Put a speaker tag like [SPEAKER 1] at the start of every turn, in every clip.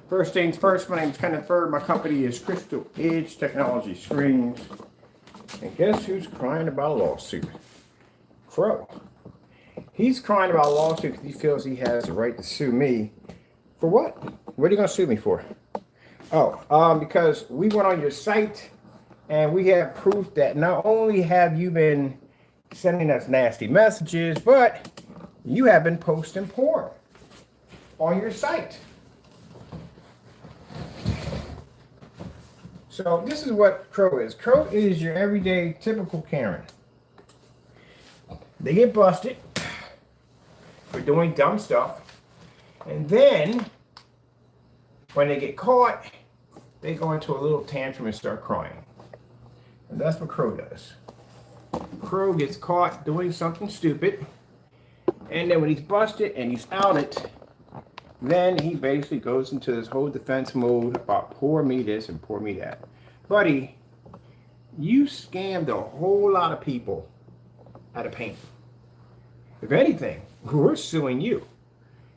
[SPEAKER 1] First things first, my name is Kenneth Bird. My company is Crystal Edge Technology Screens. And guess who's crying about a lawsuit? Crow. He's crying about a lawsuit because he feels he has the right to sue me. For what? What are you going to sue me for? Oh, because we went on your site and we have proof that not only have you been sending us nasty messages, but you have been posting porn on your site. So this is what Crow is. Crow is your everyday typical Karen. They get busted for doing dumb stuff. And then when they get caught, they go into a little tantrum and start crying. And that's what Crow does. Crow gets caught doing something stupid. And then when he's busted and he's outed, then he basically goes into this whole defense mode about poor me this and poor me that. Buddy, you scammed a whole lot of people out of paint. If anything, we're suing you.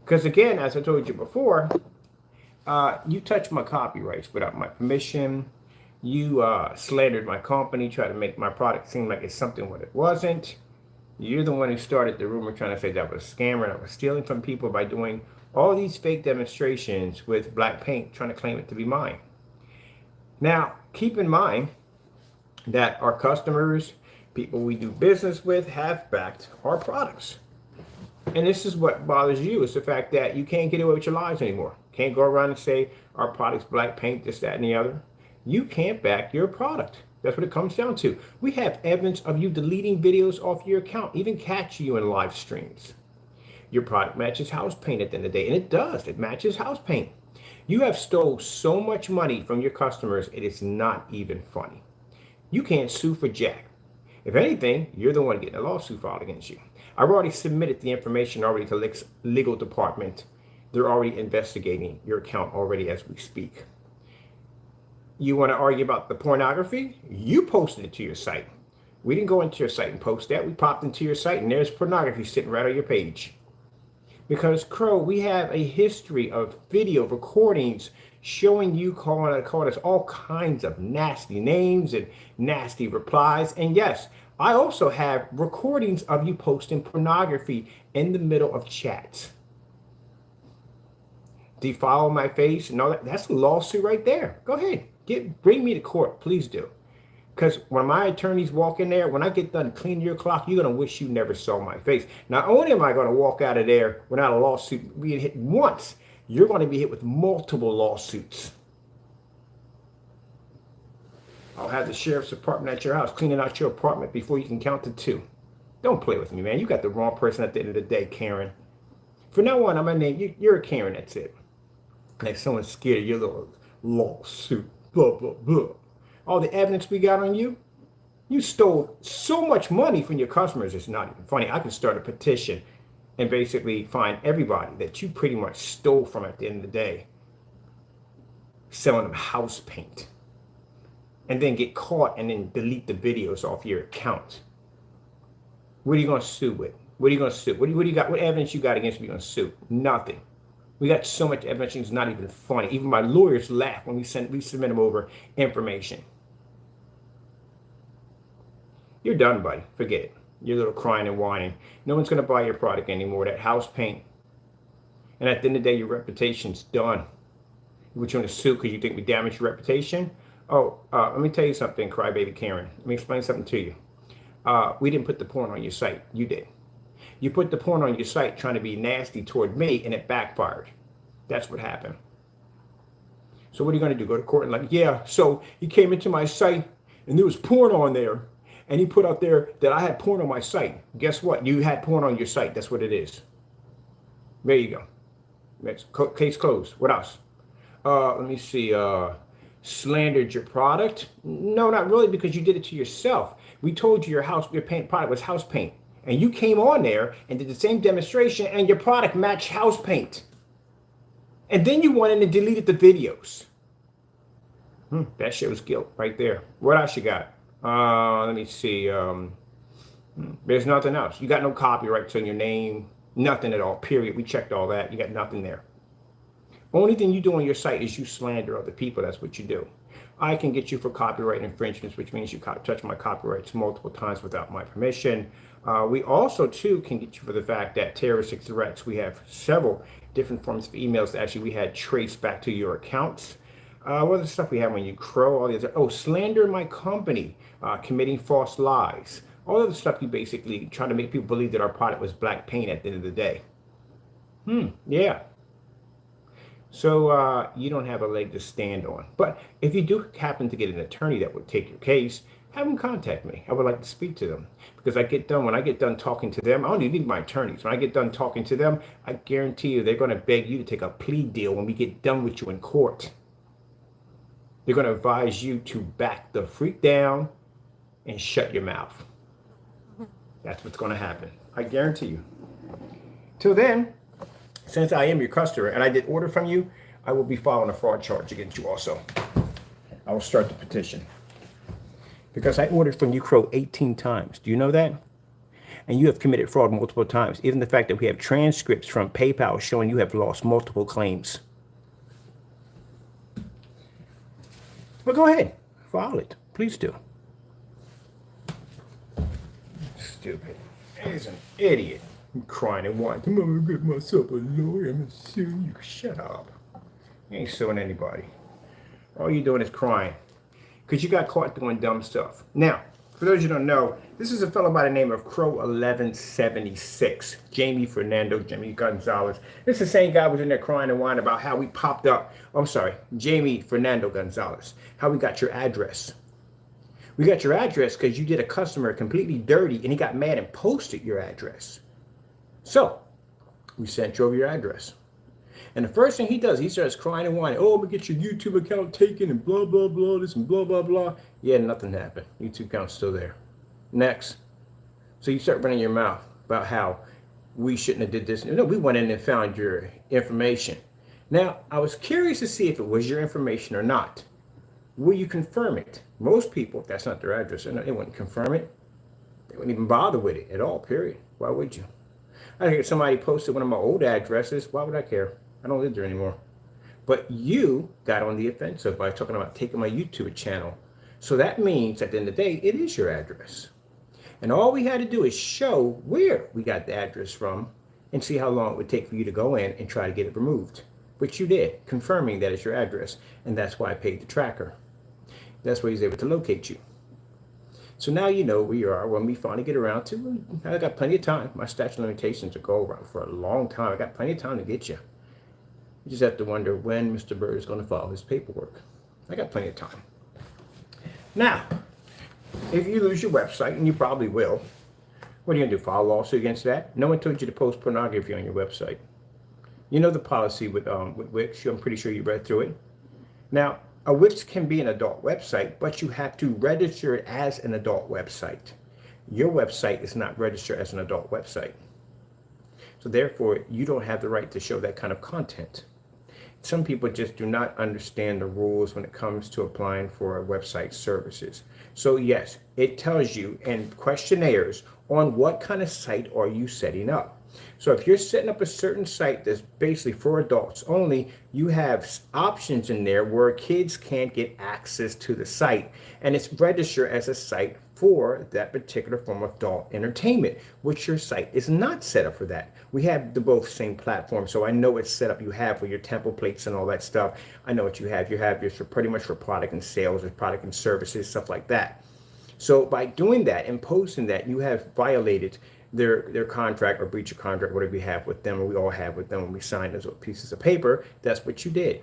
[SPEAKER 1] Because again, as I told you before, you touched my copyrights without my permission. You slandered my company, tried to make my product seem like it's something what it wasn't. You're the one who started the rumor trying to say that I was a scammer and I was stealing from people by doing all these fake demonstrations with black paint, trying to claim it to be mine. Now, keep in mind that our customers, people we do business with, have backed our products. And this is what bothers you, is the fact that you can't get away with your lies anymore. Can't go around and say our product's black paint, this, that, and the other. You can't back your product. That's what it comes down to. We have evidence of you deleting videos off your account, even catch you in live streams. Your product matches house paint at the end of the day, and it does. It matches house paint. You have stole so much money from your customers, it is not even funny. You can't sue for jack. If anything, you're the one getting a lawsuit filed against you. I've already submitted the information already to the legal department. They're already investigating your account already as we speak. You want to argue about the pornography? You posted it to your site. We didn't go into your site and post that. We popped into your site and there's pornography sitting right on your page. Because Crow, we have a history of video recordings showing you calling us all kinds of nasty names and nasty replies. And yes, I also have recordings of you posting pornography in the middle of chats. Defile my face and all that. That's a lawsuit right there. Go ahead. Bring me to court. Please do. Because when my attorneys walk in there, when I get done cleaning your clock, you're going to wish you never saw my face. Not only am I going to walk out of there without a lawsuit being hit once, you're going to be hit with multiple lawsuits. I'll have the sheriff's department at your house cleaning out your apartment before you can count to 2. Don't play with me, man. You got the wrong person at the end of the day, Karen. From now on, I'm going to name you. You're a Karen, that's it. Like someone's scared of your little lawsuit. Blah, blah, blah. All the evidence we got on you, you stole so much money from your customers, it's not even funny. I can start a petition and basically find everybody that you pretty much stole from at the end of the day, selling them house paint, and then get caught and then delete the videos off your account. What are you going to sue with? What are you going to sue? What do you got? What evidence you got against me going to sue? Nothing. We got so much evidence, it's not even funny. Even my lawyers laugh when we submit them over information. You're done, buddy. Forget it. You're a little crying and whining. No one's going to buy your product anymore. That house paint. And at the end of the day, your reputation's done. You want to sue because you think we damaged your reputation? Oh, let me tell you something, crybaby Karen. Let me explain something to you. We didn't put the porn on your site. You did. You put the porn on your site trying to be nasty toward me, and it backfired. That's what happened. So what are you going to do? Go to court and like, yeah, so he came into my site, and there was porn on there. And he put out there that I had porn on my site. Guess what? You had porn on your site. That's what it is. There you go. That's case closed. What else? Let me see. Slandered your product? No, not really, because you did it to yourself. We told you your paint product was house paint. And you came on there and did the same demonstration and your product matched house paint. And then you went in and deleted the videos. That shows guilt right there. What else you got? Let me see. There's nothing else. You got no copyrights on your name. Nothing at all, period. We checked all that. You got nothing there. Only thing you do on your site is you slander other people. That's what you do. I can get you for copyright infringements, which means you touch my copyrights multiple times without my permission. We also, too, can get you for the fact that terroristic threats, we have several different forms of emails that actually we had traced back to your accounts. What other stuff we have when you crow, all the other, slander my company, committing false lies. All of the stuff you basically try to make people believe that our product was black paint at the end of the day. Yeah. So you don't have a leg to stand on. But if you do happen to get an attorney that would take your case, have them contact me. I would like to speak to them because when I get done talking to them, I don't even need my attorneys. When I get done talking to them, I guarantee you they're going to beg you to take a plea deal when we get done with you in court. They're going to advise you to back the freak down and shut your mouth. That's what's going to happen. I guarantee you. Till then, since I am your customer and I did order from you, I will be filing a fraud charge against you also. I will start the petition. Because I ordered from you, Crow, 18 times. Do you know that? And you have committed fraud multiple times. Even the fact that we have transcripts from PayPal showing you have lost multiple claims. Well, go ahead. File it. Please do. Stupid. He's an idiot. I'm crying and whining. I'm going to get myself a lawyer. I'm going to sue you. Shut up. You ain't suing anybody. All you're doing is crying. Because you got caught doing dumb stuff. Now, for those you don't know, this is a fellow by the name of Crow1176. Jamie Gonzalez. This is the same guy who was in there crying and whining about how we popped up. I'm sorry, Jamie Fernando Gonzalez. How we got your address. We got your address because you did a customer completely dirty and he got mad and posted your address. So, we sent you over your address. And the first thing he does, he starts crying and whining. Oh, I'm going to get your YouTube account taken and blah, blah, blah, this and blah, blah, blah. Yeah, nothing happened. YouTube account's still there. Next. So you start running your mouth about how we shouldn't have did this. No, we went in and found your information. Now, I was curious to see if it was your information or not. Will you confirm it? Most people, if that's not their address, they wouldn't confirm it. They wouldn't even bother with it at all, period. Why would you? I think if somebody posted one of my old addresses, why would I care? I don't live there anymore. But you got on the offensive by talking about taking my YouTube channel. So that means at the end of the day, it is your address. And all we had to do is show where we got the address from and see how long it would take for you to go in and try to get it removed. Which you did, confirming that it's your address. And that's why I paid the tracker. That's why he's able to locate you. So now you know where you are when we finally get around to. I got plenty of time. My statute of limitations will go around for a long time. I got plenty of time to get you. You just have to wonder when Mr. Bird is going to file his paperwork. I got plenty of time. Now, if you lose your website, and you probably will, what are you going to do? File a lawsuit against that? No one told you to post pornography on your website. You know the policy with Wix. I'm pretty sure you read through it. Now, a Wix can be an adult website, but you have to register it as an adult website. Your website is not registered as an adult website. So therefore, you don't have the right to show that kind of content. Some people just do not understand the rules when it comes to applying for website services. So yes, it tells you in questionnaires on what kind of site are you setting up. So if you're setting up a certain site that's basically for adults only, you have options in there where kids can't get access to the site. And it's registered as a site for that particular form of adult entertainment, which your site is not set up for that. We have the both same platform, so I know it's set up. You have with your temple plates and all that stuff. I know what you have. You have your pretty much for product and sales or product and services, stuff like that. So by doing that and posting that, you have violated their contract or breach of contract, whatever you have with them, or we all have with them when we sign those pieces of paper. That's what you did.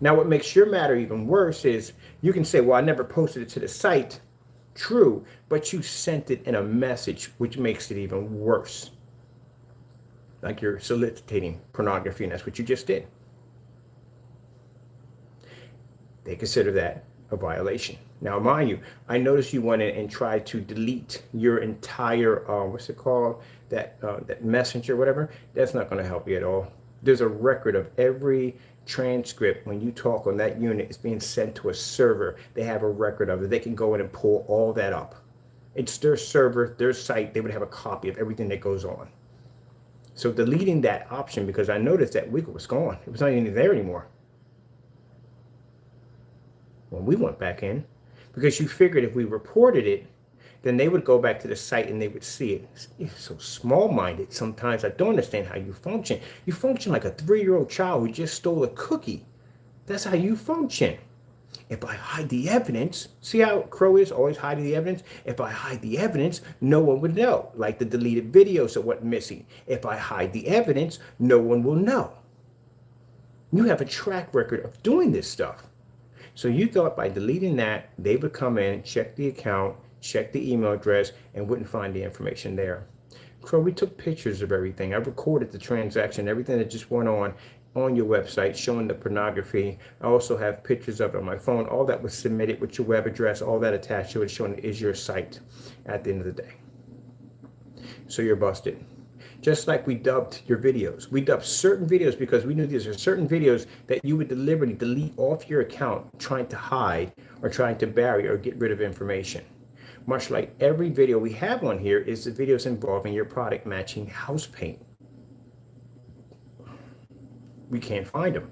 [SPEAKER 1] Now, what makes your matter even worse is you can say, well, I never posted it to the site. True, but you sent it in a message, which makes it even worse. Like you're soliciting pornography, and that's what you just did. They consider that a violation. Now, mind you, I noticed you went in and tried to delete your entire, what's it called? That messenger, whatever. That's not going to help you at all. There's a record of every transcript when you talk on that unit. It's being sent to a server. They have a record of it. They can go in and pull all that up. It's their server, their site. They would have a copy of everything that goes on. So deleting that option, because I noticed that wiggle was gone. It was not even there anymore when we went back in, because you figured if we reported it, then they would go back to the site and they would see it. It's so small-minded sometimes. I don't understand how you function. You function like a 3-year-old child who just stole a cookie. That's how you function. If I hide the evidence, see how Crow is always hiding the evidence? If I hide the evidence, no one would know, like the deleted videos of what's missing. If I hide the evidence, no one will know. You have a track record of doing this stuff. So you thought by deleting that, they would come in, check the account, check the email address, and wouldn't find the information there. Crow, we took pictures of everything. I recorded the transaction, everything that just went on your website, showing the pornography. I also have pictures of it on my phone. All that was submitted with your web address, all that attached to it, showing it is your site at the end of the day. So you're busted. Just like we dubbed your videos. We dubbed certain videos because we knew these are certain videos that you would deliberately delete off your account, trying to hide or trying to bury or get rid of information. Much like every video we have on here is the videos involving your product matching house paint. We can't find them.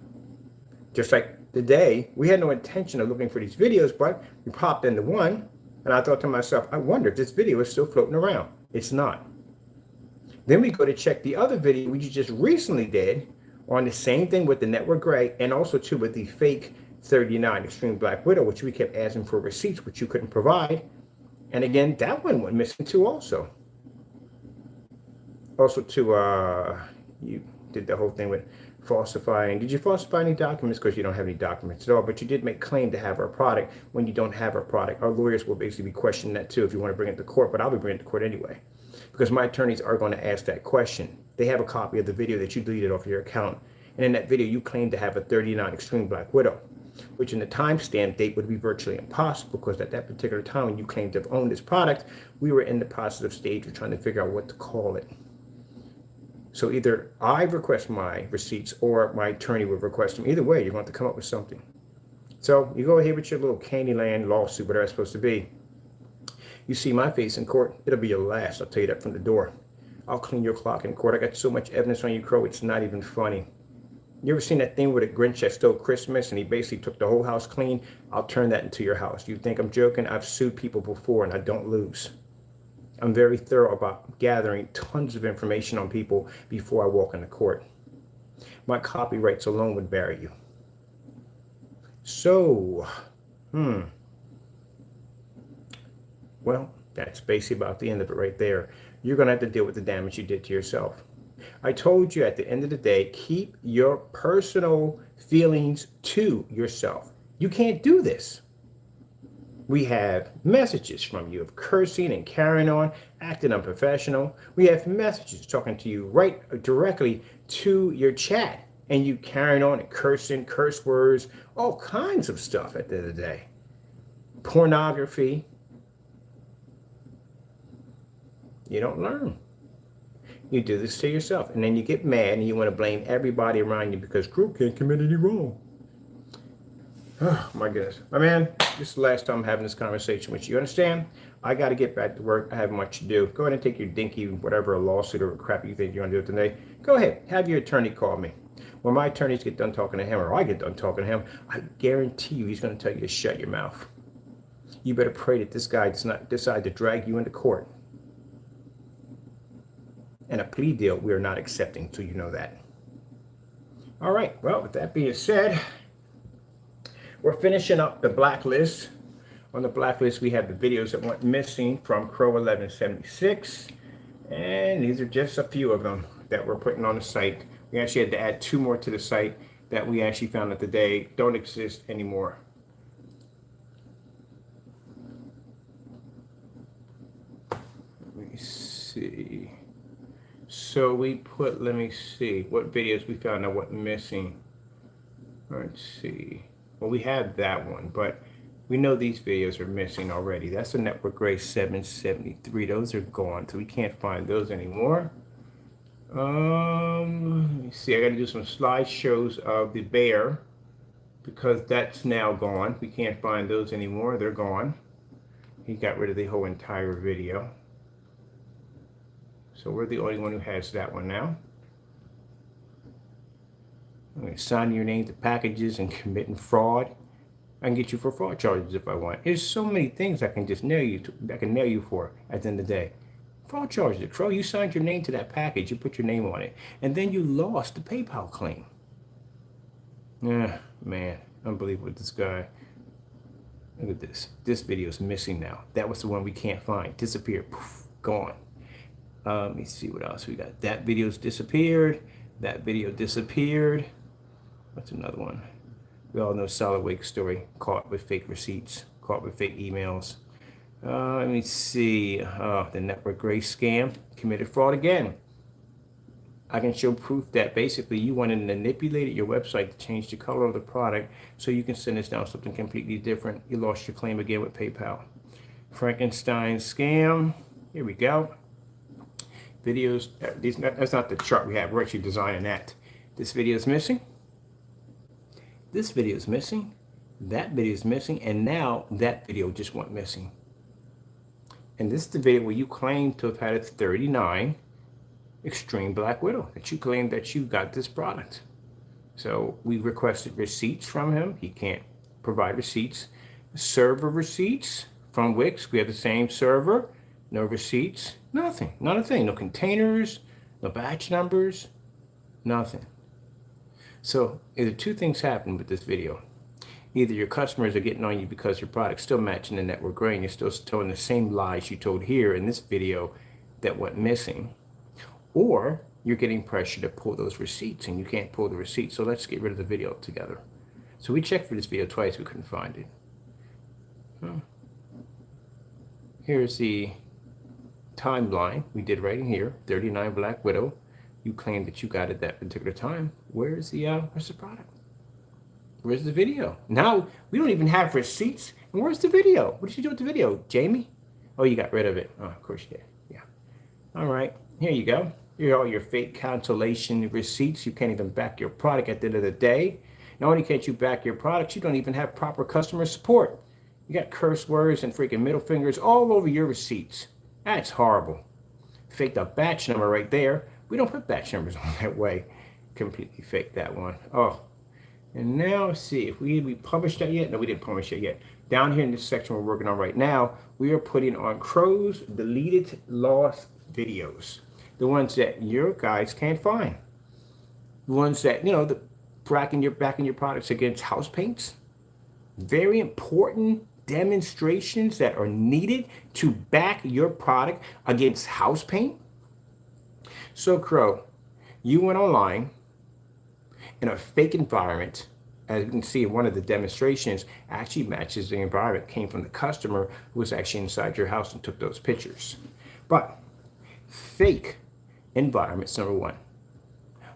[SPEAKER 1] Just like today, we had no intention of looking for these videos, but we popped into one, and I thought to myself, I wonder if this video is still floating around. It's not. Then we go to check the other video we just recently did on the same thing with the network gray, and also too with the fake 39 Extreme Black Widow, which we kept asking for receipts, which you couldn't provide. And again, that one went missing too also. Also too, you did the whole thing with falsifying. Did you falsify any documents? Because you don't have any documents at all, but you did make claim to have our product when you don't have our product. Our lawyers will basically be questioning that too if you want to bring it to court, but I'll be bringing it to court anyway, because my attorneys are going to ask that question. They have a copy of the video that you deleted off your account, and in that video you claim to have a 39 Extreme Black Widow, which in the timestamp date would be virtually impossible, because at that particular time when you claimed to have owned this product, we were in the positive stage of trying to figure out what to call it. So either I request my receipts or my attorney would request them. Either way, you're going to come up with something. So you go ahead with your little Candyland lawsuit, whatever it's supposed to be. You see my face in court, it'll be your last. I'll tell you that from the door. I'll clean your clock in court. I got so much evidence on you, Crow, it's not even funny. You ever seen that thing where the Grinch that stole Christmas and he basically took the whole house clean? I'll turn that into your house. You think I'm joking? I've sued people before and I don't lose. I'm very thorough about gathering tons of information on people before I walk into court. My copyrights alone would bury you. So, well, that's basically about the end of it right there. You're going to have to deal with the damage you did to yourself. I told you at the end of the day, keep your personal feelings to yourself. You can't do this. We have messages from you of cursing and carrying on, acting unprofessional. We have messages talking to you right directly to your chat, and you carrying on and cursing, curse words, all kinds of stuff at the end of the day. Pornography. You don't learn. You do this to yourself, and then you get mad and you want to blame everybody around you because Crow can't commit any wrong. Oh my goodness. My man, this is the last time I'm having this conversation with you. You understand? I got to get back to work. I have much to do. Go ahead and take your dinky, whatever, a lawsuit or crap you think you're going to do today. Go ahead. Have your attorney call me. When my attorneys get done talking to him, or I get done talking to him, I guarantee you he's going to tell you to shut your mouth. You better pray that this guy does not decide to drag you into court. And a plea deal we are not accepting, so you know that. All right. Well, with that being said, we're finishing up the blacklist. On the blacklist, we have the videos that went missing from Crow1176. And these are just a few of them that we're putting on the site. We actually had to add 2 more to the site that we actually found that today don't exist anymore. Let me see. So we put, let me see, what videos we found that went missing. Let's see. Well, we have that one, but we know these videos are missing already. That's the Network Gray 773. Those are gone, so we can't find those anymore. Let me see. I got to do some slideshows of the bear because that's now gone. We can't find those anymore. They're gone. He got rid of the whole entire video. So we're the only one who has that one now. I'm going to sign your name to packages and committing fraud. I can get you for fraud charges if I want. There's so many things I can just nail you to, I can nail you for at the end of the day. Fraud charges, Crow. You signed your name to that package, you put your name on it, and then you lost the PayPal claim. Yeah, man, unbelievable. This guy. Look at this. This video is missing now. That was the one we can't find. Disappeared. Poof, gone. Let me see what else we got. That video's disappeared. That video disappeared. What's another one? We all know Solid Wake story. Caught with fake receipts. Caught with fake emails. Let me see. The network gray scam. Committed fraud again. I can show proof that basically you wanted to manipulate your website to change the color of the product so you can send us down something completely different. You lost your claim again with PayPal. Frankenstein scam. Here we go. Videos. That's not the chart we have. We're actually designing that. This video is missing. This video is missing. That video is missing. And now that video just went missing. And this is the video where you claim to have had a 39 Extreme Black Widow, that you claim that you got this product. So we requested receipts from him. He can't provide receipts. Server receipts from Wix. We have the same server. No receipts. Nothing. Not a thing. No containers. No batch numbers. Nothing. So either two things happen with this video. Either your customers are getting on you because your product's still matching the network gray and you're still telling the same lies you told here in this video that went missing. Or you're getting pressure to pull those receipts and you can't pull the receipts. So let's get rid of the video together. So we checked for this video twice. We couldn't find it. Here's the timeline we did right in here. 39 Black Widow. You claimed that you got it that particular time. Where's the product? Where's the video? Now we don't even have receipts. And where's the video? What did you do with the video, Jamie? Oh, you got rid of it. Oh, of course you did. Yeah. All right. Here you go. Here are all your fake cancellation receipts. You can't even back your product at the end of the day. Not only can't you back your products, you don't even have proper customer support. You got curse words and freaking middle fingers all over your receipts. That's horrible. Faked a batch number right there. We don't put batch numbers on that way. Completely faked that one. Oh. And now let's see if we published that yet. No, we didn't publish it yet. Down here in this section we're working on right now, we are putting on Crow's deleted lost videos. The ones that your guys can't find. The ones that, you know, the backing your products against house paints. Very important demonstrations that are needed to back your product against house paint. So Crow, you went online in a fake environment. As you can see, one of the demonstrations actually matches the environment, came from the customer who was actually inside your house and took those pictures. But fake environments, number one.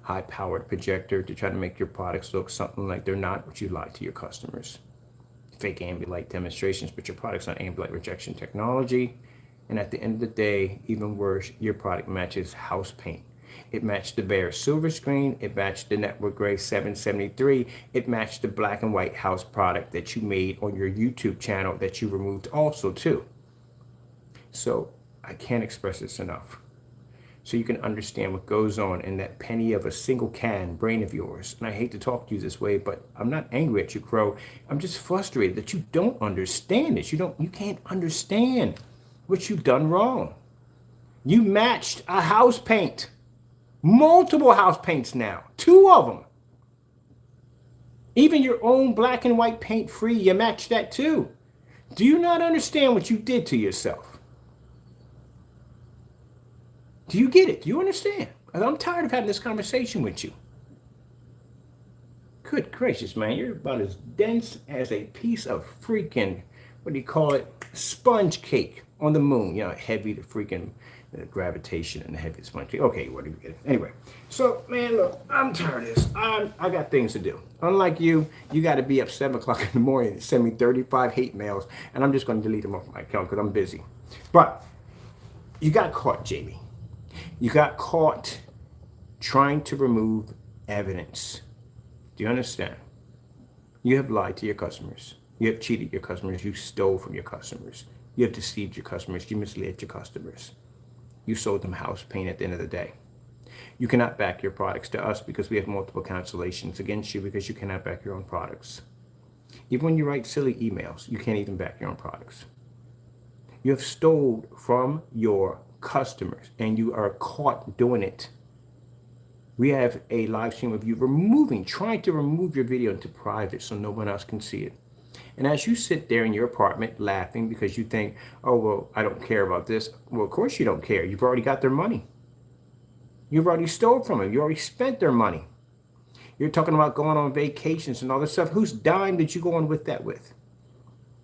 [SPEAKER 1] High-powered projector to try to make your products look something like they're not, but you lie to your customers. Fake ambient light demonstrations, but your product's not ambient light rejection technology. And at the end of the day, even worse, your product matches house paint. It matched the bare silver screen. It matched the network gray 773. It matched the black and white house product that you made on your YouTube channel that you removed also too. So I can't express this enough. So you can understand what goes on in that penny of a single can brain of yours. And I hate to talk to you this way, but I'm not angry at you, Crow. I'm just frustrated that you don't understand this. You can't understand what you've done wrong. You matched a house paint. Multiple house paints now. 2 of them. Even your own black and white paint free, you matched that too. Do you not understand what you did to yourself? Do you get it? Do you understand? I'm tired of having this conversation with you. Good gracious, man. You're about as dense as a piece of freaking, what do you call it? Sponge cake on the moon. You know, heavy, the freaking gravitation and the heavy sponge cake. Okay, what do you get it? Anyway, so, man, look, I'm tired of this. I got things to do. Unlike you, you got to be up 7 o'clock in the morning and send me 35 hate mails, and I'm just going to delete them off my account because I'm busy. But you got caught, Jamie. You got caught trying to remove evidence. Do you understand? You have lied to your customers. You have cheated your customers. You stole from your customers. You have deceived your customers. You misled your customers. You sold them house paint at the end of the day. You cannot back your products to us because we have multiple cancellations against you because you cannot back your own products. Even when you write silly emails, you can't even back your own products. You have stole from your customers and you are caught doing it. We have a live stream of you trying to remove your video into private so no one else can see it. And as you sit there in your apartment laughing because you think, oh, well, I don't care about this. Well, of course you don't care. You've already got their money. You've already stole from them. You already spent their money. You're talking about going on vacations and all this stuff. Whose dime did you go on with that with?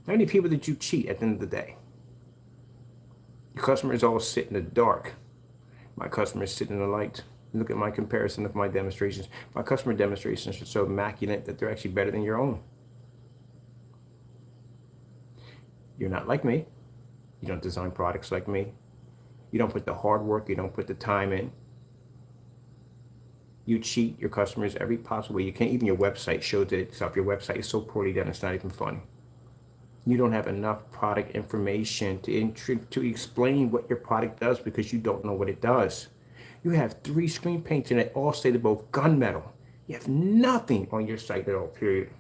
[SPEAKER 1] How many people did you cheat at the end of the day? Your customers all sit in the dark. My customers sit in the light. Look at my comparison of my demonstrations. My customer demonstrations are so immaculate that they're actually better than your own. You're not like me. You don't design products like me. You don't put the hard work. You don't put the time in. You cheat your customers every possible way. You can't even your website shows that itself. Your website is so poorly done, it's not even funny. You don't have enough product information to explain what your product does because you don't know what it does. You have 3 screen paints and they all say they're both gunmetal. You have nothing on your site at all, period,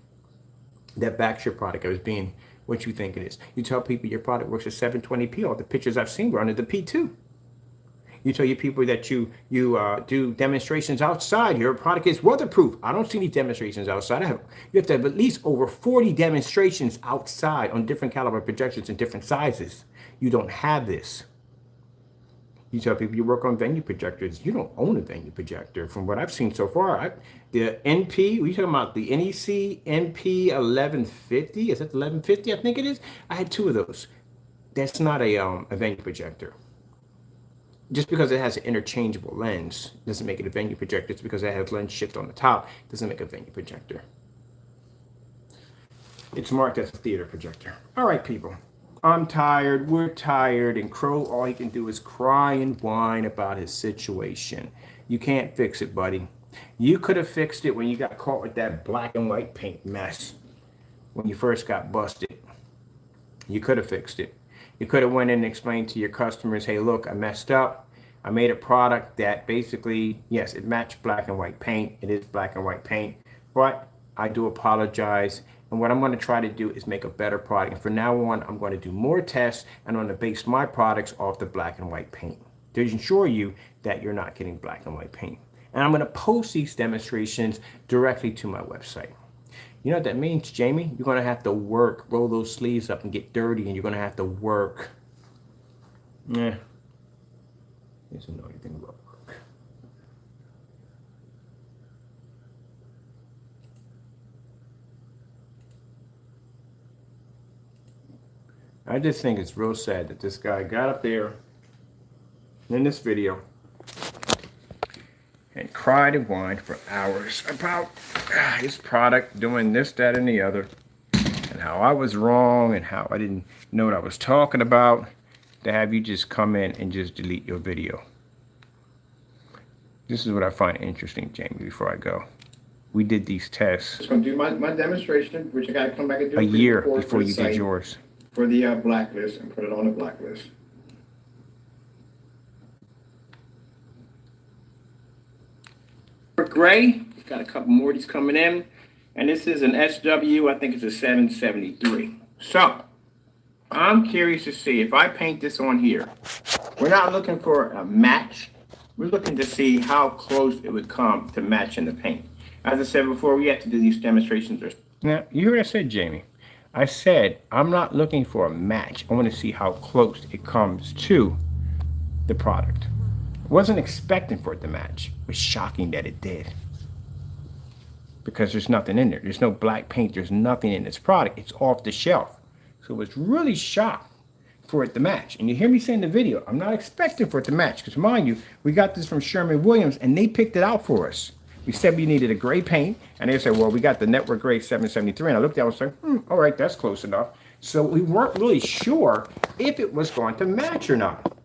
[SPEAKER 1] that backs your product as being what you think it is. You tell people your product works at 720p. All the pictures I've seen were under the P2. You tell your people that you do demonstrations outside. Your product is weatherproof. I don't see any demonstrations outside. You have to have at least over 40 demonstrations outside on different caliber projectors and different sizes. You don't have this. You tell people you work on venue projectors. You don't own a venue projector. From what I've seen so far, the NP, we talking about the NEC NP 1150? Is that the 1150? I think it is. I had 2 of those. That's not a venue projector. Just because it has an interchangeable lens doesn't make it a venue projector. It's because it has lens shift on the top doesn't make a venue projector. It's marked as a theater projector. All right, people. I'm tired. We're tired. And Crow, all he can do is cry and whine about his situation. You can't fix it, buddy. You could have fixed it when you got caught with that black and white paint mess. When you first got busted. You could have fixed it. You could have went in and explained to your customers, hey, look, I messed up. I made a product that basically, yes, it matched black and white paint. It is black and white paint. But I do apologize. And what I'm going to try to do is make a better product. And from now on, I'm going to do more tests and I'm going to base my products off the black and white paint to ensure you that you're not getting black and white paint. And I'm going to post these demonstrations directly to my website. You know what that means, Jamie? You're going to have to work, roll those sleeves up and get dirty, and you're going to have to work. Doesn't know anything about work. I just think it's real sad that this guy got up there in this video and cried and whined for hours about his product doing this, that, and the other, and how I was wrong and how I didn't know what I was talking about, to have you just come in and just delete your video. This is what I find interesting, Jamie, before I go. We did these tests.
[SPEAKER 2] I'm going to do my demonstration, which I got to come back and do
[SPEAKER 1] a year before you did yours.
[SPEAKER 2] For the blacklist, and put it on the blacklist.
[SPEAKER 1] Gray, got a couple more of these coming in, and this is an SW, I think it's a 773. So I'm curious to see if I paint this on here. We're not looking for a match. We're looking to see how close it would come to matching the paint. As I said before, we have to do these demonstrations. Now, you heard what I said, Jamie. I said I'm not looking for a match. I want to see how close it comes to the product. Wasn't expecting for it to match. It was shocking that it did. Because there's nothing in there. There's no black paint. There's nothing in this product. It's off the shelf. So it was really shocked for it to match. And you hear me say in the video, I'm not expecting for it to match. Because mind you, we got this from Sherman-Williams and they picked it out for us. We said we needed a gray paint. And they said, well, we got the Network Gray 773. And I looked at it and was like, all right, that's close enough. So we weren't really sure if it was going to match or not.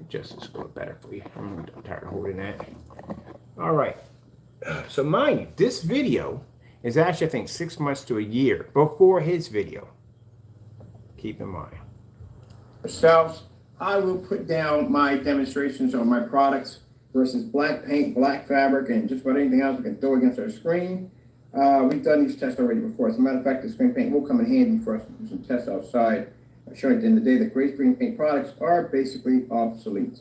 [SPEAKER 1] Just is a little better for you. I'm tired of holding that. All right. So mind you, this video is actually, I think, 6 months to a year before his video. Keep in mind. Yourselves, I will put down my demonstrations on my products
[SPEAKER 2] versus black paint, black fabric, and just about anything else we can throw against our screen. We've done these tests already before. As a matter of fact, the screen paint will come in handy for us to do some tests outside. I'm showing at the end of the day that gray screen paint products are basically obsolete.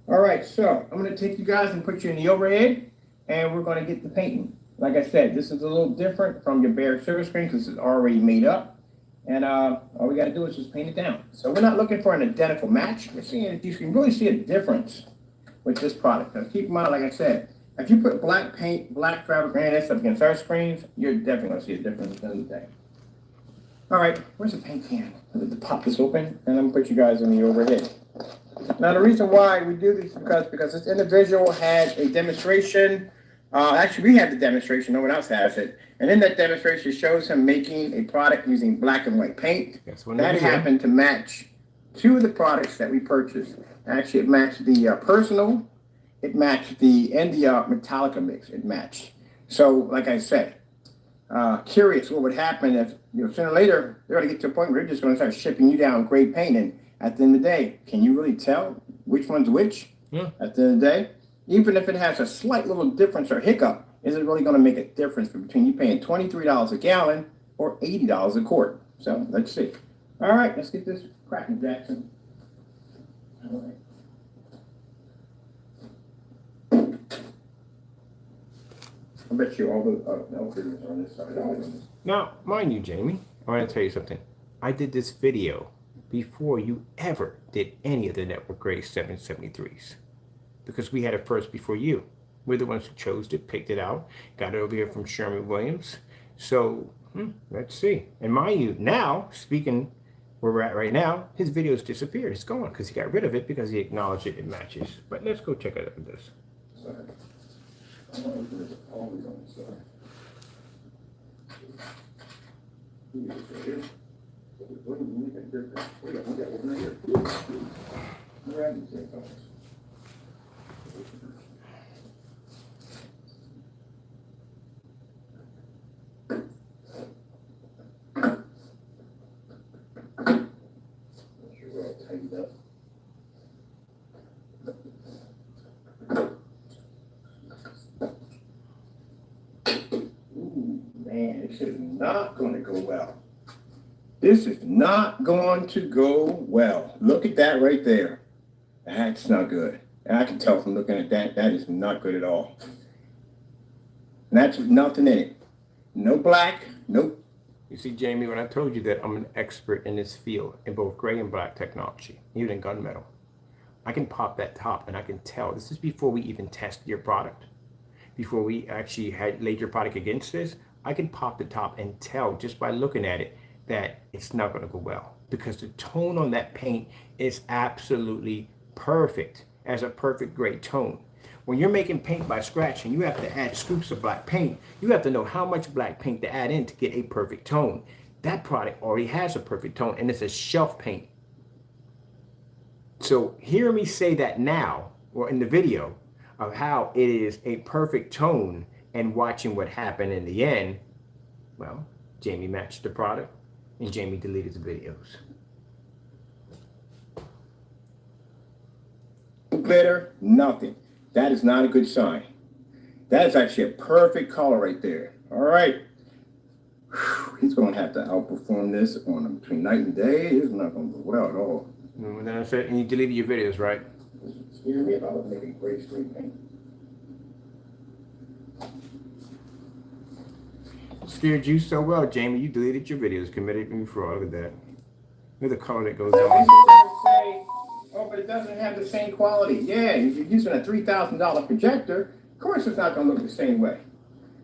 [SPEAKER 2] All right, so I'm going to take you guys and put you in the overhead, and we're going to get the painting. Like I said, this is a little different from your bare sugar screen because it's already made up. And all we got to do is just paint it down. So we're not looking for an identical match. We're seeing if you can really see a difference with this product. Now keep in mind, like I said, if you put black paint, black fabric, and this up against our screens, you're definitely going to see a difference at the end of the day. All right, where's the paint can? I'm going to pop this open, and I'm going to put you guys in the overhead. Now, the reason why we do this is because this individual had a demonstration. Actually, we have the demonstration. No one else has it. And in that demonstration shows him making a product using black and white paint. That happened to match two of the products that we purchased. Actually, it matched the Personal. It matched the Metallica mix. It matched. So, like I said, curious what would happen if, sooner or later, they're going to get to a point where they're just going to start shipping you down gray paint. And at the end of the day, can you really tell which one's which? Yeah. At the end of the day, even if it has a slight little difference or hiccup, is it really going to make a difference between you paying $23 a gallon or $80 a quart? So let's see. All right, let's get this cracking, Jackson. All right. I bet you all the filters are on this side.
[SPEAKER 1] Now, mind you, Jamie, I want to tell you something. I did this video before you ever did any of the Network Gray 773s. Because we had it first before you. We're the ones who chose it, picked it out, got it over here from Sherman-Williams. So, let's see. And mind you, now, speaking where we're at right now, his video's disappeared. It's gone because he got rid of it because he acknowledged it matches. But let's go check out this.
[SPEAKER 2] Sorry. There's always on the side. This is not going to go well. This is not going to go well. Look at that right there. That's not good. And I can tell from looking at that, that is not good at all. And that's with nothing in it. No black, nope. You see, Jamie, when I told you that I'm an expert in this field, in both gray and black technology, even in gunmetal, I can pop that top and I can tell. This is before we even test your product. Before we actually had laid your product against this, I can pop the top and tell just by looking at it that it's not going to go well because the tone on that paint is absolutely perfect, as a perfect gray tone. When you're making paint by scratch and you have to add scoops of black paint, you have to know how much black paint to add in to get a perfect tone. That product already has a perfect tone and it's a shelf paint. So hear me say that now, or in the video, of how it is a perfect tone, and watching what happened in the end, well, Jamie matched the product and Jamie deleted the videos. Glitter, nothing. That is not a good sign. That is actually a perfect color right there. All right. Whew, he's going to have to outperform this on between night and day. It's not going to go well at all.
[SPEAKER 1] And then I said, and you deleted your videos, right?
[SPEAKER 2] Scare me if I was making gray screen paint.
[SPEAKER 1] Scared you so well, Jamie. You deleted your videos, committed me fraud. Look at that. Look at the color that goes
[SPEAKER 2] So
[SPEAKER 1] on.
[SPEAKER 2] say, oh, but it doesn't have the same quality. Yeah, if you're using a $3,000 projector, of course it's not going to look the same way.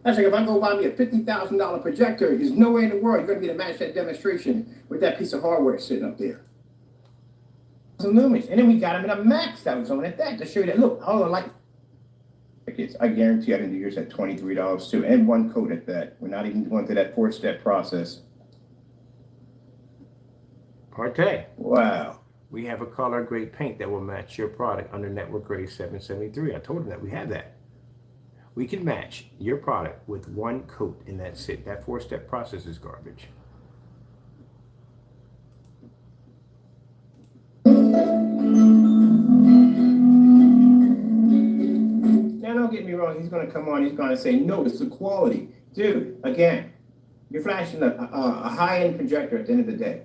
[SPEAKER 2] That's like if I go buy me a $50,000 projector, there's no way in the world you're going to get to match that demonstration with that piece of hardware sitting up there. Lumens. And then we got them in a max that was on at that to show you that, look, hold on, like, I guarantee I can do yours at $23 too, and one coat at that. We're not even going through that 4-step process.
[SPEAKER 1] Partay.
[SPEAKER 2] Wow.
[SPEAKER 1] We have a color grade paint that will match your product under Network Gray 773. I told him that we have that. We can match your product with one coat, and that's it. That 4-step process is garbage. get me wrong, he's going to come on, he's going to say, no, it's the quality. Dude, again, you're flashing a high-end projector at the end of the day.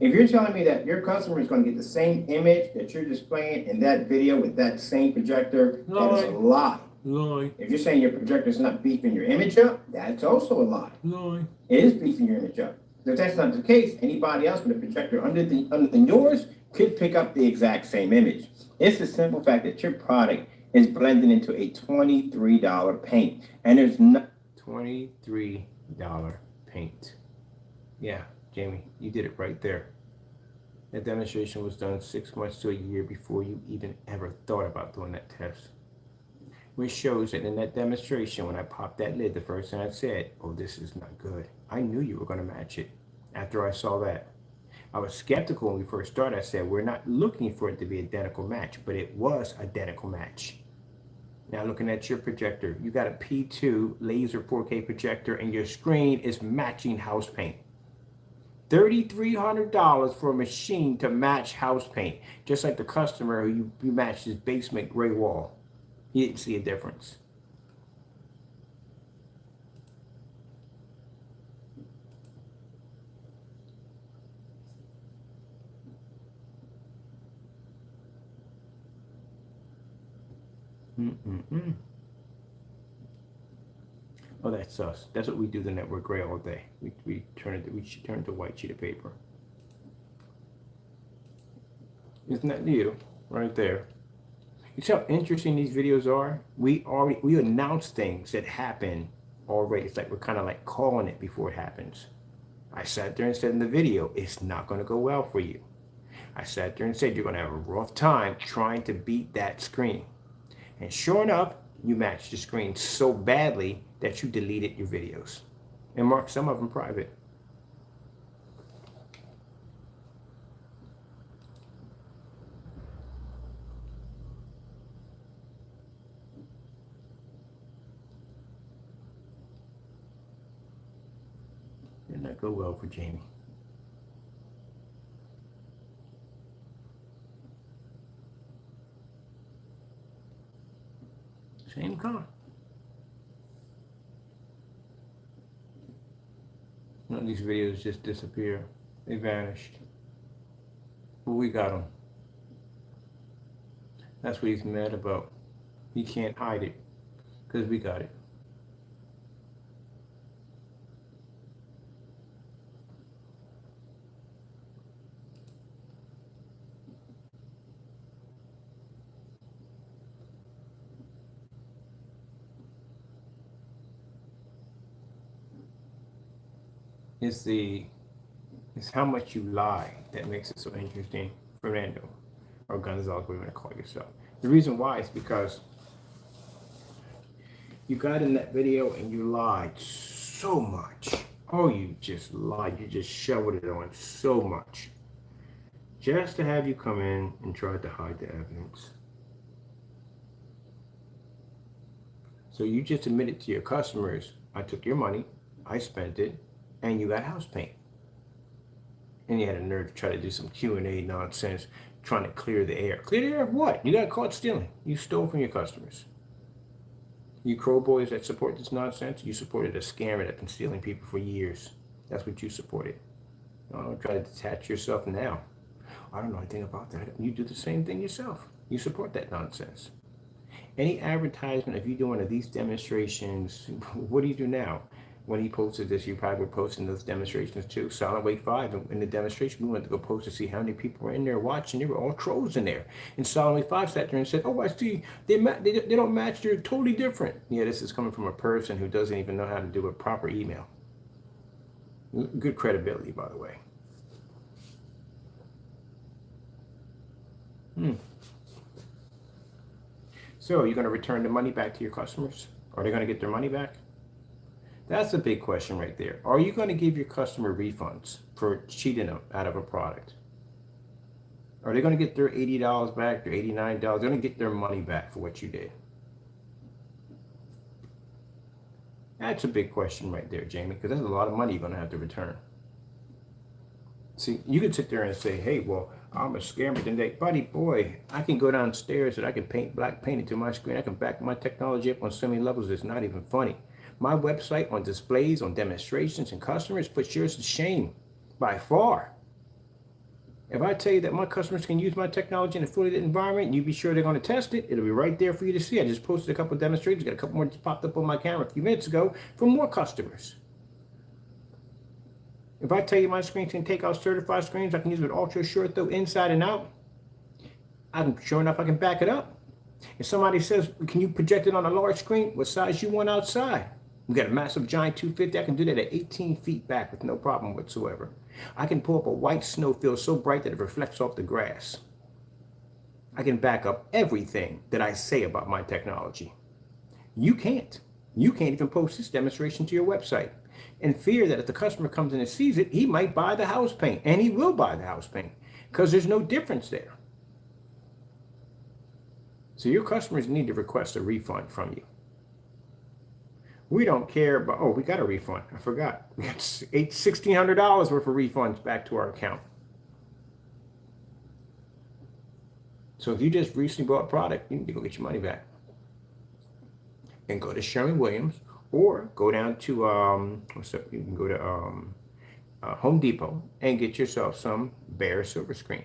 [SPEAKER 1] If you're telling me that your customer is going to get the same image that you're displaying in that video with that same projector, that is a lie.
[SPEAKER 3] Lie.
[SPEAKER 1] If you're saying your projector is not beefing your image up, that's also a lie.
[SPEAKER 3] Lie.
[SPEAKER 1] It is beefing your image up. If that's not the case, anybody else with a projector other than yours could pick up the exact same image. It's the simple fact that your product is blending into a $23 paint, and there's no $23 paint. Yeah, Jamie, you did it right there. That demonstration was done 6 months to a year before you even ever thought about doing that test. Which shows that in that demonstration, when I popped that lid, the first thing I said, oh, this is not good. I knew you were going to match it after I saw that. I was skeptical when we first started. I said, we're not looking for it to be identical match, but it was identical match. Now looking at your projector, you got a P2 laser 4K projector and your screen is matching house paint. $3,300 for a machine to match house paint, just like the customer who you matched his basement gray wall. He didn't see a difference. Oh, that's us. That's what we do the network gray all day. We turn it to white sheet of paper. Isn't that new? Right there. You see how interesting these videos are? We announce things that happen already. It's like we're kind of like calling it before it happens. I sat there and said in the video, it's not going to go well for you. I sat there and said you're going to have a rough time trying to beat that screen. And sure enough, you matched the screen so badly that you deleted your videos and marked some of them private. Did not go well for Jamie. Same car. None of these videos just disappear. They vanished. But we got them. That's what he's mad about. He can't hide it because we got it. It's how much you lie that makes it so interesting, Fernando, or Gonzalo, whatever you want to call yourself. The reason why is because you got in that video and you lied so much. Oh, you just lied. You just shoveled it on so much. Just to have you come in and try to hide the evidence. So you just admitted to your customers, I took your money, I spent it, and you got house paint. And you had a nerve to try to do some Q&A nonsense, trying to clear the air. Clear the air of what? You got caught stealing. You stole from your customers. You crow boys that support this nonsense, you supported a scammer that's been stealing people for years. That's what you supported. Don't try to detach yourself now. I don't know anything about that. You do the same thing yourself. You support that nonsense. Any advertisement of you doing one of these demonstrations, what do you do now? When he posted this, you probably were posting those demonstrations too. Silent Wake 5, in the demonstration, we went to go post to see how many people were in there watching. They were all trolls in there. And Silent Wake 5 sat there and said, oh, I see, they don't match, they're totally different. Yeah, this is coming from a person who doesn't even know how to do a proper email. Good credibility, by the way. So, you're going to return the money back to your customers? Are they going to get their money back? That's a big question right there. Are you going to give your customer refunds for cheating them out of a product? Are they going to get their $80 back, their $89? They're going to get their money back for what you did. That's a big question right there, Jamie, because that's a lot of money you're going to have to return. See, you could sit there and say, hey, well, I'm a scammer today. Buddy, boy, I can go downstairs and I can paint black paint into my screen. I can back my technology up on so many levels, it's not even funny. My website on displays, on demonstrations, and customers puts yours to shame by far. If I tell you that my customers can use my technology in a fully lit environment, and you be sure they're going to test it, it'll be right there for you to see. I just posted a couple of demonstrations, got a couple more just popped up on my camera a few minutes ago from more customers. If I tell you my screen can take out certified screens, I can use it with ultra short though, inside and out, I'm sure enough I can back it up. If somebody says, can you project it on a large screen? What size you want outside? We got a massive giant 250. I can do that at 18 feet back with no problem whatsoever. I can pull up a white snowfield so bright that it reflects off the grass. I can back up everything that I say about my technology. You can't. You can't even post this demonstration to your website in fear that if the customer comes in and sees it, he might buy the house paint, and he will buy the house paint because there's no difference there. So your customers need to request a refund from you. We don't care about, oh, we got a refund. I forgot. We got $1,600 worth of refunds back to our account. So if you just recently bought a product, you need to go get your money back. And go to Sherwin-Williams or go down to, you can go to Home Depot and get yourself some bare silver screen.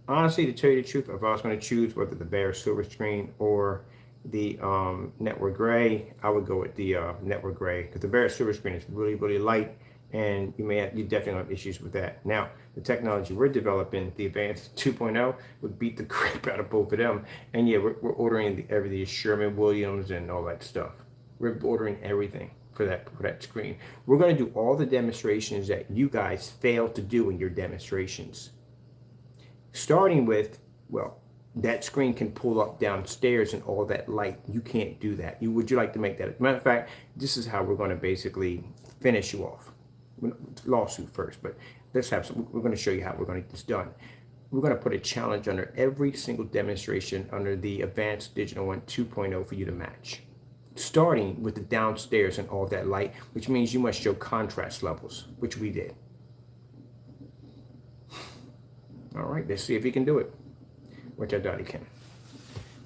[SPEAKER 1] Honestly, to tell you the truth, if I was going to choose whether the bare silver screen or the network gray, I would go with the network gray because the bare silver screen is really, really light, and you definitely have issues with that. Now, the technology we're developing, the advanced 2.0, would beat the crap out of both of them. And yeah, we're ordering everything, Sherwin-Williams and all that stuff. We're ordering everything for that screen. We're going to do all the demonstrations that you guys failed to do in your demonstrations. Starting with, well, that screen can pull up downstairs and all that light. You can't do that. Would you like to make that? As a matter of fact, this is how we're going to basically finish you off. Lawsuit first, but let's have some. We're going to show you how we're going to get this done. We're going to put a challenge under every single demonstration under the advanced digital 2.0 for you to match. Starting with the downstairs and all that light, which means you must show contrast levels, which we did. All right, let's see if he can do it, which I doubt he can.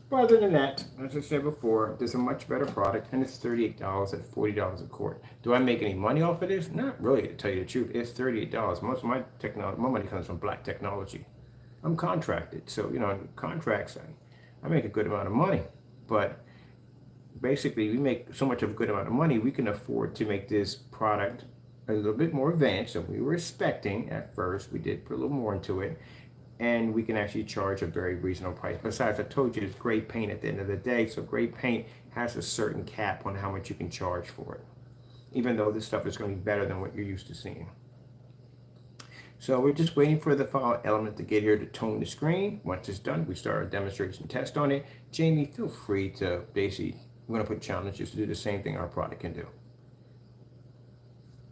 [SPEAKER 1] But other than that, as I said before, there's a much better product, and it's $38 at $40 a quart. Do I make any money off of this? Not really, to tell you the truth. It's $38. Most of my money comes from black technology. I'm contracted, so contracts, I make a good amount of money. But basically, we make so much of a good amount of money, we can afford to make this product a little bit more advanced than we were expecting at first. We did put a little more into it. And we can actually charge a very reasonable price. Besides, I told you it's gray paint at the end of the day, so gray paint has a certain cap on how much you can charge for it, even though this stuff is going to be better than what you're used to seeing. So we're just waiting for the file element to get here to tone the screen. Once it's done, we start a demonstration test on it. Jamie, feel free to basically, we're going to put challenges to do the same thing our product can do.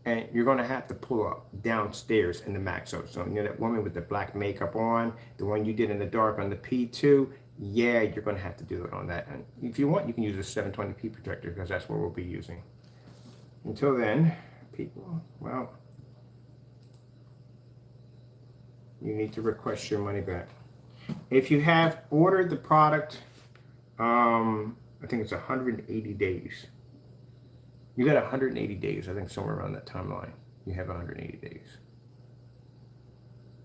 [SPEAKER 1] And you're going to have to pull up downstairs in the max out. So that woman with the black makeup on, the one you did in the dark on the P2, yeah, you're going to have to do it on that. And if you want, you can use a 720p projector because that's what we'll be using. Until then, people, well, you need to request your money back. If you have ordered the product, I think it's 180 days. You got 180 days, I think somewhere around that timeline. You have 180 days.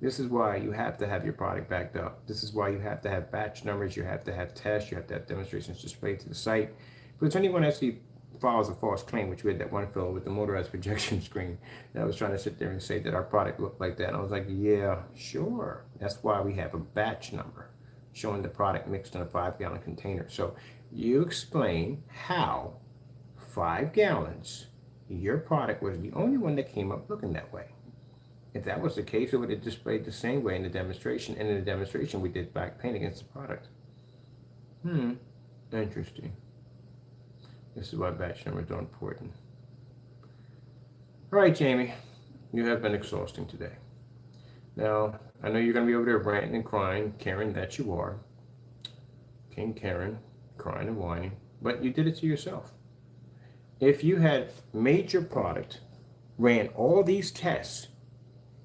[SPEAKER 1] This is why you have to have your product backed up. This is why you have to have batch numbers, you have to have tests, you have to have demonstrations displayed to the site. But if anyone actually files a false claim, which we had that one fellow with the motorized projection screen that was trying to sit there and say that our product looked like that. And I was like, yeah, sure. That's why we have a batch number showing the product mixed in a 5-gallon container. So you explain how 5 gallons, your product was the only one that came up looking that way. If that was the case, it would have displayed the same way in the demonstration. And in the demonstration, we did black paint against the product. Interesting. This is why batch numbers are important. All right, Jamie, you have been exhausting today. Now, I know you're going to be over there ranting and crying, Karen, that you are. King Karen, crying and whining. But you did it to yourself. If you had made your product, ran all these tests,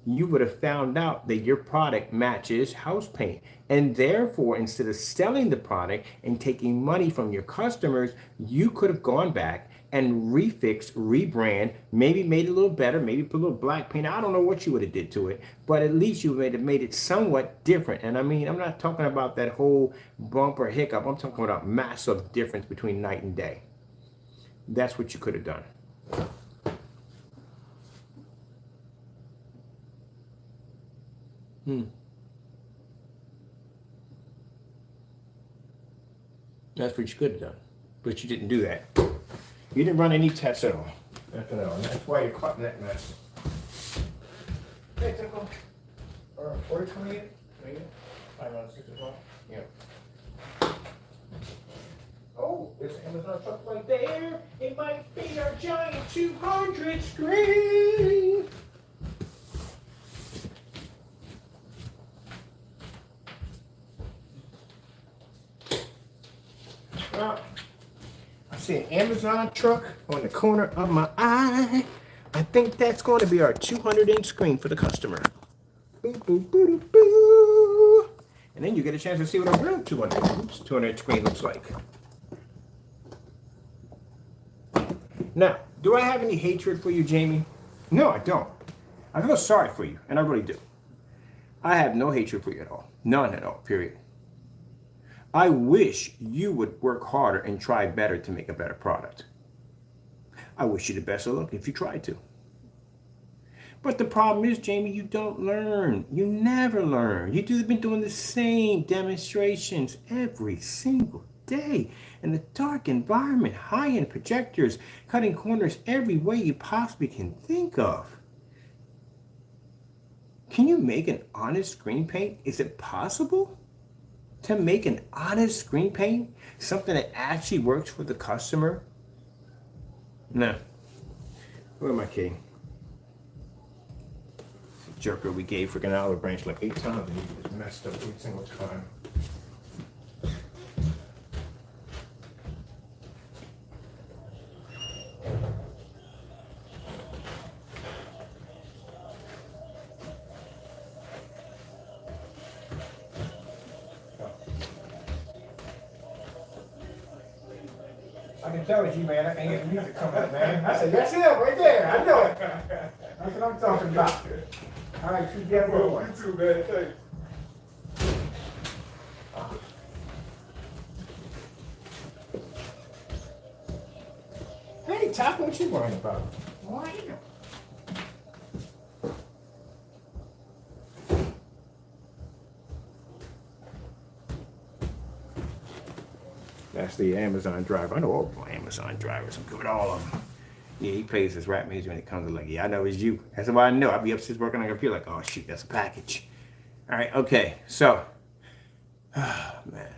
[SPEAKER 1] you would have found out that your product matches house paint. And therefore, instead of selling the product and taking money from your customers, you could have gone back and refixed, rebrand, maybe made it a little better, maybe put a little black paint. I don't know what you would have did to it, but at least you would have made it somewhat different. And I mean, I'm not talking about that whole bump or hiccup. I'm talking about massive difference between night and day. That's what you could have done. That's what you could have done, but you didn't do that. You didn't run any tests at all. And that's why you're caught in that mess. Hey, Tickle. Or 28? 5 on 6 as well? Yeah. Oh, there's an Amazon truck right there. It might be our giant 200 screen. Well, I see an Amazon truck on the corner of my eye. I think that's going to be our 200-inch screen for the customer. Boo, boo, boo, boo, boo. And then you get a chance to see what a real 200-inch screen looks like. Now, do I have any hatred for you, Jamie? No, I don't. I feel sorry for you, and I really do. I have no hatred for you at all. None at all, period. I wish you would work harder and try better to make a better product. I wish you the best of luck if you try to. But the problem is, Jamie, you don't learn. You never learn. You've been doing the same demonstrations every single day in a dark environment, high-end projectors, cutting corners every way you possibly can think of. Can you make an honest screen paint? Is it possible to make an honest screen paint? Something that actually works for the customer? No. Where am I kidding? Jerker we gave freaking olive branch like 8 times and he just messed up every single time. I can tell it's you, man. I can hear the music coming, man. I said, that's it right there. I know it. That's what I'm talking about. All right, you get one. You too, man. Thanks. Hey, Top, what you worrying about? Why you? That's the Amazon driver. I know all Amazon drivers. I'm good with all of them. Yeah, he plays his rap music when it comes to like, yeah, I know it's you. That's why I know. I'll be upstairs working on a computer like, oh, shoot, that's a package. All right, okay. So, man.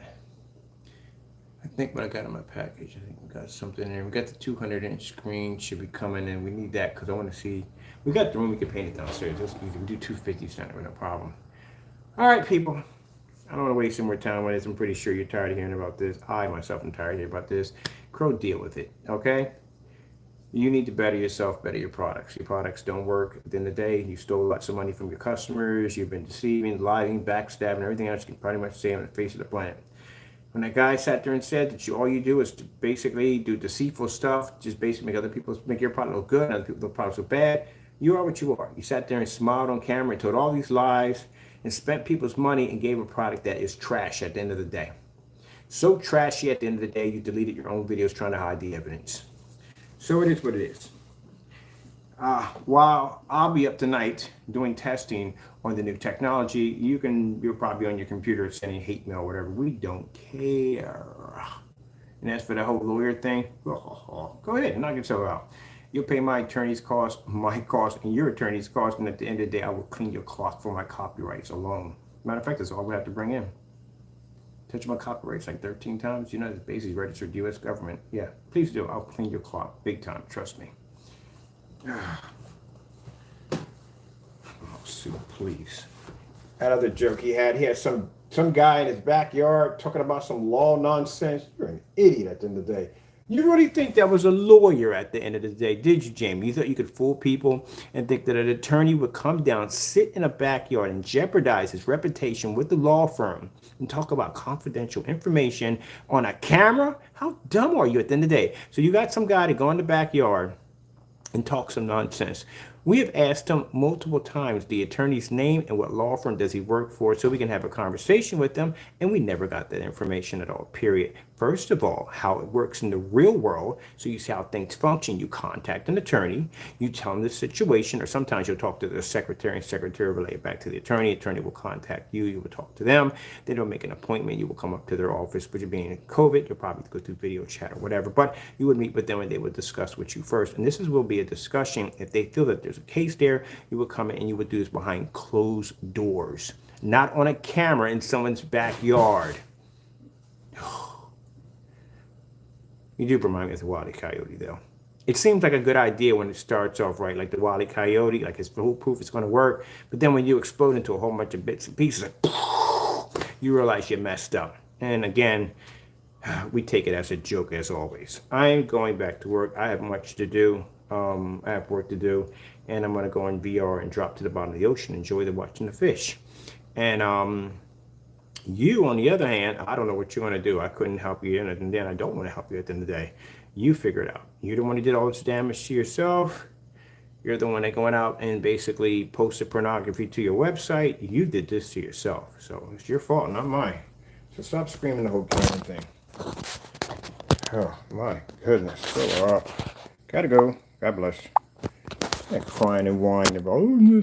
[SPEAKER 1] I think what I got in my package, I think we got something in there. We got the 200-inch screen should be coming in. We need that because I want to see. We got the room. We can paint it downstairs. That's easy. We do 250 center with no problem. All right, people. I don't want to waste some more time on this. I'm pretty sure you're tired of hearing about this. I myself am tired of hearing about this. Crow, deal with it, okay? You need to better yourself, better your products. Your products don't work. At the end of the day, you stole lots of money from your customers. You've been deceiving, lying, backstabbing, everything else you can pretty much say on the face of the planet. When that guy sat there and said that all you do is to basically do deceitful stuff, just basically make your product look good and other people's products look bad, you are what you are. You sat there and smiled on camera and told all these lies and spent people's money and gave a product that is trash at the end of the day. So trashy at the end of the day, you deleted your own videos trying to hide the evidence. So it is what it is. While I'll be up tonight doing testing on the new technology, you're probably on your computer sending hate mail or whatever. We don't care. And as for the whole lawyer thing, go ahead, knock yourself out. You'll pay my attorney's cost, my cost, and your attorney's cost, and at the end of the day, I will clean your clock for my copyrights alone. Matter of fact, that's all we have to bring in. Touch my copyrights like 13 times. You know, it's basically registered U.S. government. Yeah, please do. I'll clean your clock big time. Trust me. Oh, Sue, please. That other joke he had some guy in his backyard talking about some law nonsense. You're an idiot at the end of the day. You really think that was a lawyer at the end of the day, did you, Jamie? You thought you could fool people and think that an attorney would come down, sit in a backyard, and jeopardize his reputation with the law firm and talk about confidential information on a camera? How dumb are you at the end of the day? So you got some guy to go in the backyard and talk some nonsense. We have asked him multiple times the attorney's name and what law firm does he work for so we can have a conversation with them, and we never got that information at all, period. First of all, how it works in the real world, so you see how things function. You contact an attorney, you tell them the situation, or sometimes you'll talk to the secretary, and secretary will relay it back to the attorney will contact you, you will talk to them, then they'll make an appointment, you will come up to their office, but you're being COVID, you'll probably go through video chat or whatever, but you would meet with them and they would discuss with you first, and this will be a discussion. If they feel that there's a case there, you would come in and you would do this behind closed doors, not on a camera in someone's backyard. You do remind me of the Wile E. Coyote, though. It seems like a good idea when it starts off right, like the Wile E. Coyote, like it's foolproof, it's going to work. But then when you explode into a whole bunch of bits and pieces, like, you realize you messed up. And again, we take it as a joke, as always. I'm going back to work. I have much to do. I have work to do, and I'm going to go in VR and drop to the bottom of the ocean, enjoy watching the fish. And you, on the other hand, I don't know what you're going to do. I couldn't help you, and then I don't want to help you at the end of the day. You figure it out. You're the one who did all this damage to yourself. You're the one that going out and basically posted pornography to your website. You did this to yourself, so it's your fault, not mine. So stop screaming the whole damn thing. Oh my goodness. Gotta go. God bless. They're crying and whining about, oh,